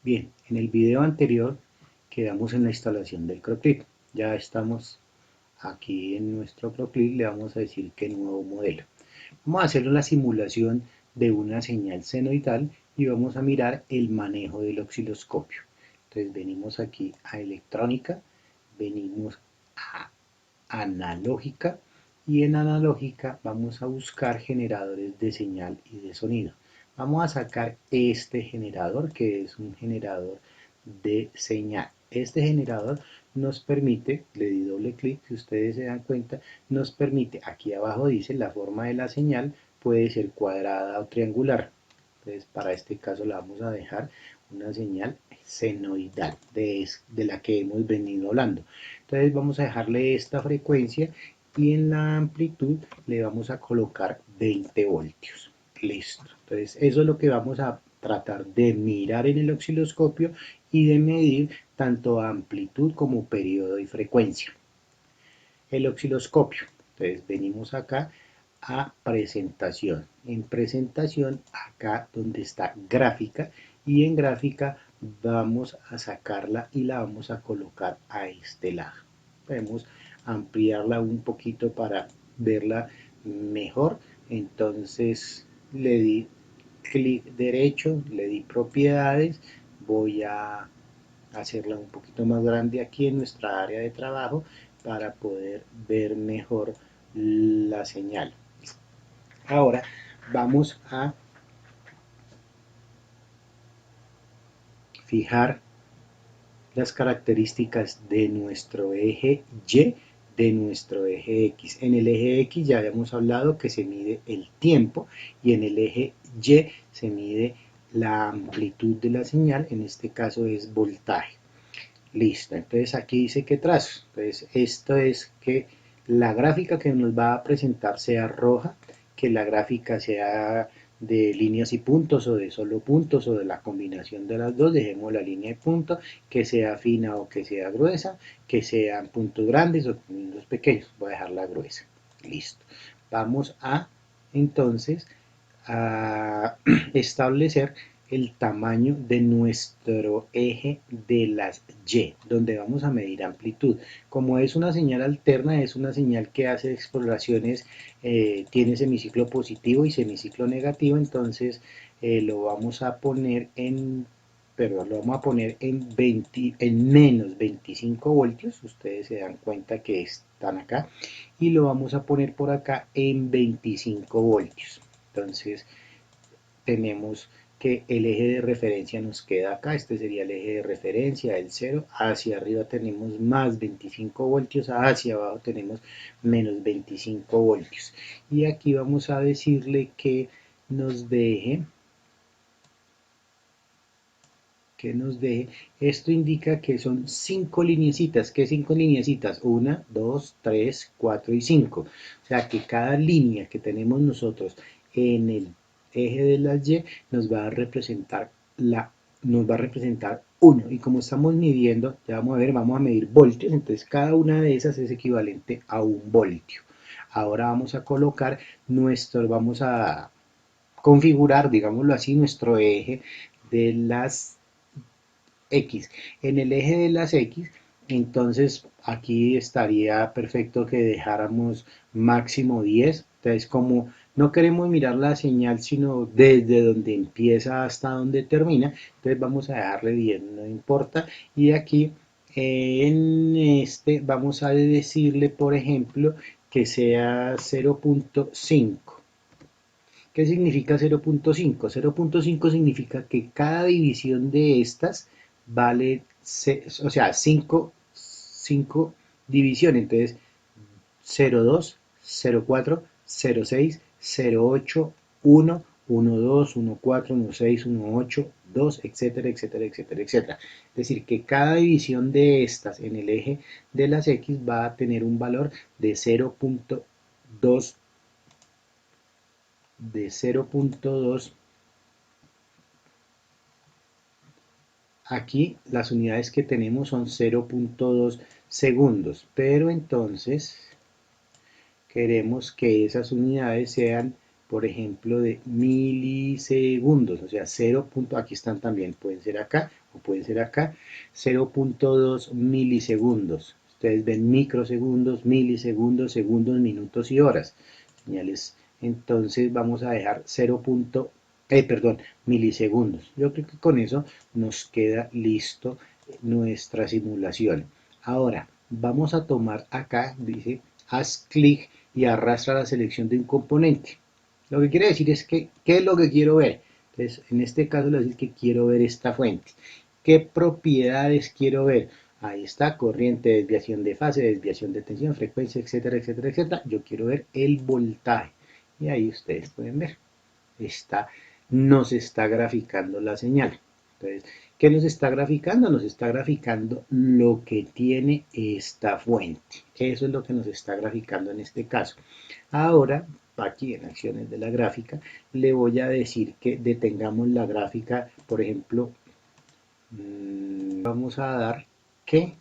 Bien, en el video anterior quedamos en la instalación del CroClip. Ya estamos aquí en nuestro CroClip, le vamos a decir que nuevo modelo. Vamos a hacer la simulación de una señal senoidal y vamos a mirar el manejo del osciloscopio. Entonces venimos aquí a electrónica, venimos a analógica y en analógica vamos a buscar generadores de señal y de sonido. Vamos a sacar este generador que es un generador de señal. Este generador nos permite, le di doble clic, si ustedes se dan cuenta, nos permite, aquí abajo dice la forma de la señal puede ser cuadrada o triangular. Entonces para este caso la vamos a dejar una señal senoidal de la que hemos venido hablando. Entonces vamos a dejarle esta frecuencia y en la amplitud le vamos a colocar 20 voltios. Listo. Entonces eso es lo que vamos a tratar de mirar en el osciloscopio y de medir tanto amplitud como periodo y frecuencia. El osciloscopio. Entonces venimos acá a presentación. En presentación, acá donde está gráfica, y en gráfica vamos a sacarla y la vamos a colocar a este lado. Podemos ampliarla un poquito para verla mejor. Entonces le di clic derecho, le di propiedades, voy a hacerla un poquito más grande aquí en nuestra área de trabajo para poder ver mejor la señal. Ahora vamos a fijar las características de nuestro eje Y, de nuestro eje X. En el eje X ya habíamos hablado que se mide el tiempo y en el eje Y se mide la amplitud de la señal, en este caso es voltaje. Listo, entonces aquí dice que trazo. Entonces esto es que la gráfica que nos va a presentar sea roja, que la gráfica sea de líneas y puntos o de solo puntos o de la combinación de las dos, dejemos la línea de puntos, que sea fina o que sea gruesa, que sean puntos grandes o puntos pequeños, voy a dejarla gruesa. Listo. Vamos a entonces a establecer el tamaño de nuestro eje de las Y, donde vamos a medir amplitud. Como es una señal alterna, es una señal que hace exploraciones, tiene semiciclo positivo y semiciclo negativo, entonces lo vamos a poner en perdón, lo vamos a poner en menos 25 voltios, ustedes se dan cuenta que están acá, y lo vamos a poner por acá en 25 voltios. Entonces tenemos que el eje de referencia nos queda acá, este sería el eje de referencia, el 0, hacia arriba tenemos más 25 voltios, hacia abajo tenemos menos 25 voltios. Y aquí vamos a decirle que nos deje, esto indica que son 5 lineecitas. ¿Qué 5 lineecitas? 1, 2, 3, 4 y 5. O sea que cada línea que tenemos nosotros en el eje de las Y nos va a representar nos va a representar 1. Y como estamos midiendo, ya vamos a ver, vamos a medir voltios, entonces cada una de esas es equivalente a 1 voltio. Ahora vamos a colocar vamos a configurar, digámoslo así, nuestro eje de las X. En el eje de las X, entonces aquí estaría perfecto que dejáramos máximo 10. Entonces, como no queremos mirar la señal, sino desde donde empieza hasta donde termina, entonces vamos a dejarle 10, no importa. Y aquí en este vamos a decirle, por ejemplo, que sea 0.5. ¿Qué significa 0.5? 0.5 significa que cada división de estas vale, o sea, 5 divisiones. Entonces, 0.2, 0.4, 0.6, 0.8, 1, 1.2, 1.4, 1.6, 1.8, 2, etcétera, etcétera, etcétera, etcétera. Es decir, que cada división de estas en el eje de las X va a tener un valor de 0.2 aquí las unidades que tenemos son 0.2 segundos, pero entonces queremos que esas unidades sean por ejemplo, de milisegundos, o sea, 0. Aquí están también, pueden ser acá o pueden ser acá, 0.2 milisegundos. Ustedes ven microsegundos, milisegundos, segundos, minutos y horas. Señales. Entonces vamos a dejar 0. Milisegundos. Yo creo que con eso nos queda listo nuestra simulación. Ahora, vamos a tomar acá, dice, haz clic y arrastra la selección de un componente. Lo que quiere decir es que, ¿qué es lo que quiero ver? Entonces, en este caso le voy a decir que quiero ver esta fuente. ¿Qué propiedades quiero ver? Ahí está, corriente, desviación de fase, desviación de tensión, frecuencia, etcétera, etcétera, etcétera. Yo quiero ver el voltaje. Y ahí ustedes pueden ver. Nos está graficando la señal. Entonces, ¿qué nos está graficando? Nos está graficando lo que tiene esta fuente. Eso es lo que nos está graficando en este caso. Ahora, aquí en acciones de la gráfica, le voy a decir que detengamos la gráfica, por ejemplo, vamos a dar que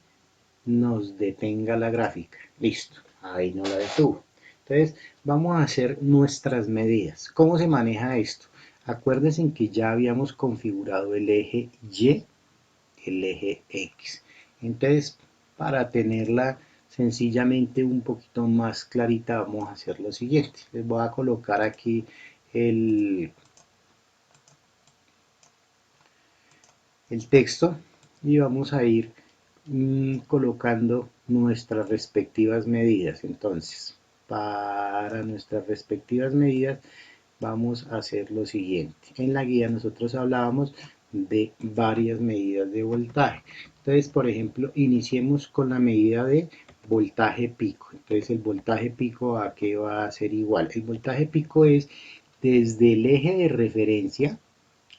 nos detenga la gráfica. Listo, ahí no la detuvo. Entonces, vamos a hacer nuestras medidas. ¿Cómo se maneja esto? Acuérdense que ya habíamos configurado el eje Y, el eje X. Entonces, para tenerla sencillamente un poquito más clarita, vamos a hacer lo siguiente. Les voy a colocar aquí el texto y vamos a ir colocando nuestras respectivas medidas. Entonces, para nuestras respectivas medidas vamos a hacer lo siguiente. En la guía nosotros hablábamos de varias medidas de voltaje. Entonces, por ejemplo, iniciemos con la medida de voltaje pico. Entonces, el voltaje pico, ¿a qué va a ser igual? El voltaje pico es desde el eje de referencia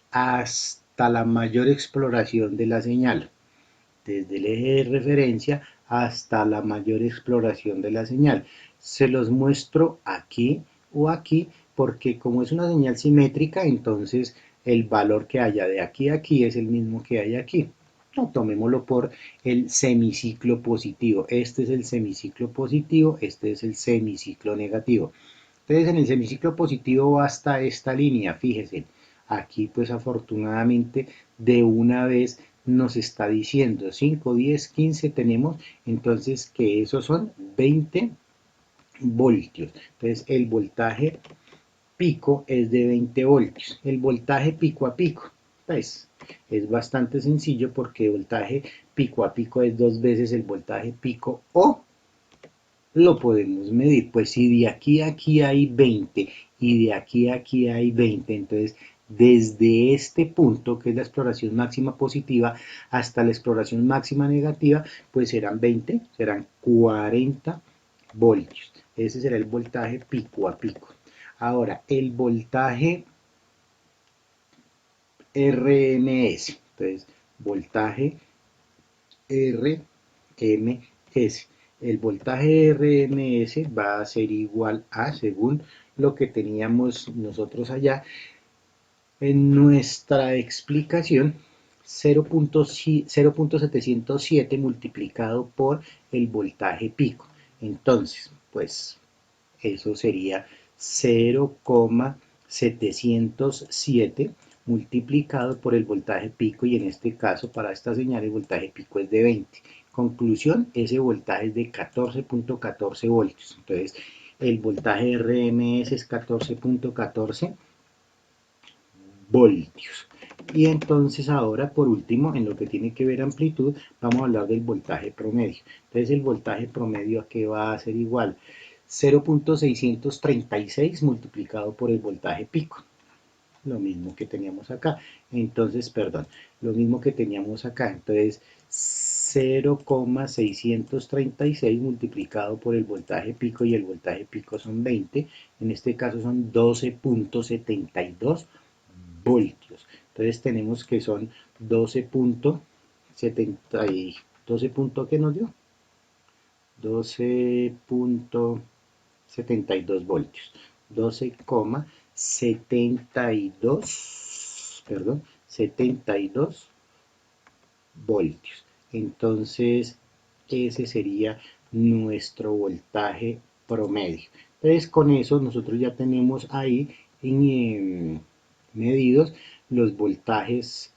hasta la mayor exploración de la señal. Desde el eje de referencia hasta la mayor exploración de la señal. Se los muestro aquí o aquí porque como es una señal simétrica, entonces el valor que haya de aquí a aquí es el mismo que hay aquí. No, tomémoslo por el semiciclo positivo. Este es el semiciclo positivo, este es el semiciclo negativo. Entonces en el semiciclo positivo va hasta esta línea, fíjense. Aquí pues afortunadamente de una vez nos está diciendo 5, 10, 15 tenemos, entonces que esos son 20 voltios. Entonces el voltaje pico es de 20 voltios. El voltaje pico a pico, pues es bastante sencillo porque el voltaje pico a pico es 2 veces el voltaje pico o lo podemos medir. Pues si de aquí a aquí hay 20 y de aquí a aquí hay 20, entonces desde este punto, que es la exploración máxima positiva, hasta la exploración máxima negativa, pues serán 20, serán 40 voltios. Ese será el voltaje pico a pico. Ahora, el voltaje RMS, entonces voltaje RMS. El voltaje RMS va a ser igual a, según lo que teníamos nosotros allá en nuestra explicación, 0.707 multiplicado por el voltaje pico. Entonces, pues eso sería 0,707 multiplicado por el voltaje pico y en este caso para esta señal el voltaje pico es de 20. Conclusión, ese voltaje es de 14.14 voltios. Entonces el voltaje RMS es 14.14 voltios. Y entonces ahora por último en lo que tiene que ver amplitud vamos a hablar del voltaje promedio. Entonces el voltaje promedio a qué va a ser igual 0.636 multiplicado por el voltaje pico. Lo mismo que teníamos acá. Entonces, perdón, lo mismo que teníamos acá. Entonces, 0,636 multiplicado por el voltaje pico y el voltaje pico son 20. En este caso son 12.72 voltios. Entonces tenemos que son 12.70 y 12. ¿Qué nos dio? 12.72 voltios. 12,72, perdón, 72 voltios. Entonces, ese sería nuestro voltaje promedio. Entonces con eso nosotros ya tenemos ahí medidos los voltajes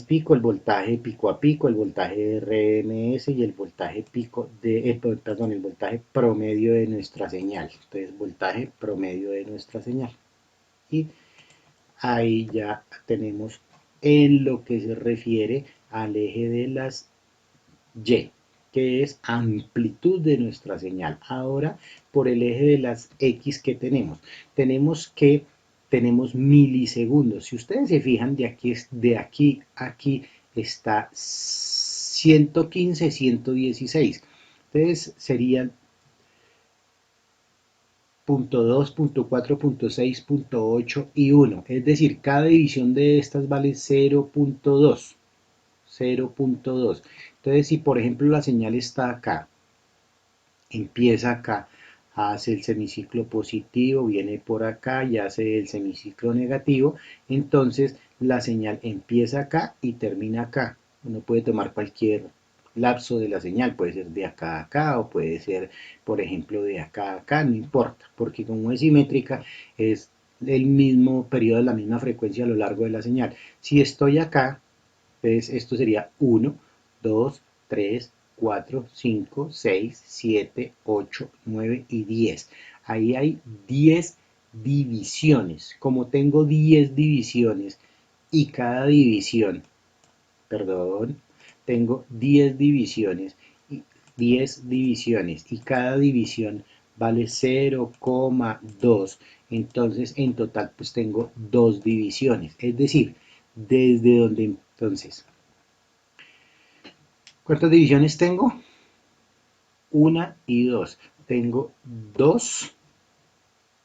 pico, el voltaje pico a pico, el voltaje de RMS y el voltaje pico de, perdón, el voltaje promedio de nuestra señal. Entonces, voltaje promedio de nuestra señal. Y ahí ya tenemos en lo que se refiere al eje de las Y, que es amplitud de nuestra señal. Ahora, por el eje de las X que tenemos milisegundos. Si ustedes se fijan, de aquí a aquí está 115, 116. Entonces serían punto 2, punto 4, punto 6, punto 8 y 1. Es decir, cada división de estas vale 0.2. 0.2. Entonces, si por ejemplo la señal está acá, empieza acá, hace el semiciclo positivo, viene por acá y hace el semiciclo negativo, entonces la señal empieza acá y termina acá. Uno puede tomar cualquier lapso de la señal, puede ser de acá a acá o puede ser, por ejemplo, de acá a acá, no importa, porque como es simétrica, es el mismo periodo, la misma frecuencia a lo largo de la señal. Si estoy acá, entonces esto sería 1, 2, 3, 4, 5, 6, 7, 8, 9 y 10. Ahí hay 10 divisiones. Como tengo 10 divisiones y cada división, perdón, tengo 10 divisiones y 10 divisiones y cada división vale 0,2. Entonces, en total, pues tengo 2 divisiones. Es decir, desde donde entonces, ¿cuántas divisiones tengo? Una y dos. Tengo dos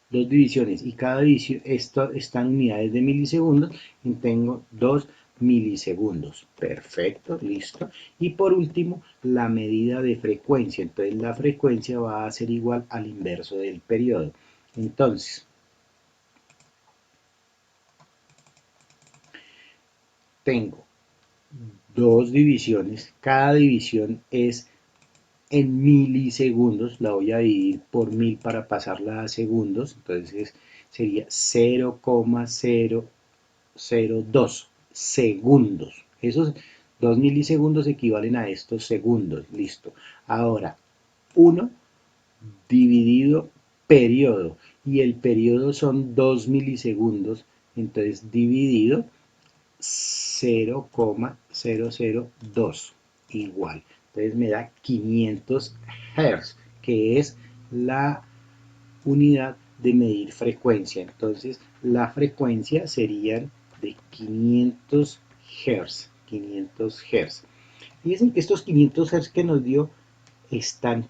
divisiones y cada división, esto está en unidades de milisegundos y tengo 2 milisegundos. Perfecto, listo. Y por último, la medida de frecuencia. Entonces la frecuencia va a ser igual al inverso del periodo. Entonces, tengo dos divisiones. Cada división es en milisegundos, la voy a dividir por 1000 para pasarla a segundos, entonces sería 0,002 segundos. Esos 2 milisegundos equivalen a estos segundos, listo. Ahora, 1 dividido periodo, y el periodo son 2 milisegundos, entonces dividido 0,002 igual. Entonces me da 500 Hz, que es la unidad de medir frecuencia. Entonces la frecuencia serían de 500 Hz. 500 Hz. Fíjense que estos 500 Hz que nos dio están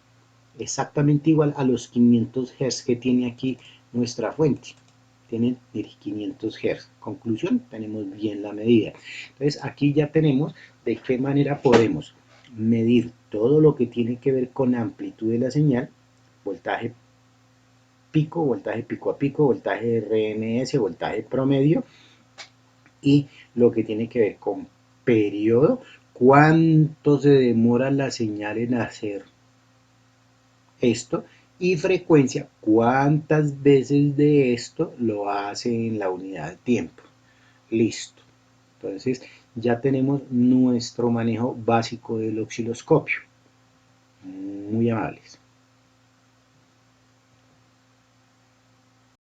exactamente igual a los 500 Hz que tiene aquí nuestra fuente. Tienen 500 Hz. Conclusión, tenemos bien la medida. Entonces aquí ya tenemos de qué manera podemos medir todo lo que tiene que ver con amplitud de la señal, voltaje pico a pico, voltaje RMS, voltaje promedio, y lo que tiene que ver con periodo, cuánto se demora la señal en hacer esto, y frecuencia, cuántas veces de esto lo hace en la unidad de tiempo. Listo. Entonces ya tenemos nuestro manejo básico del osciloscopio. Muy amables.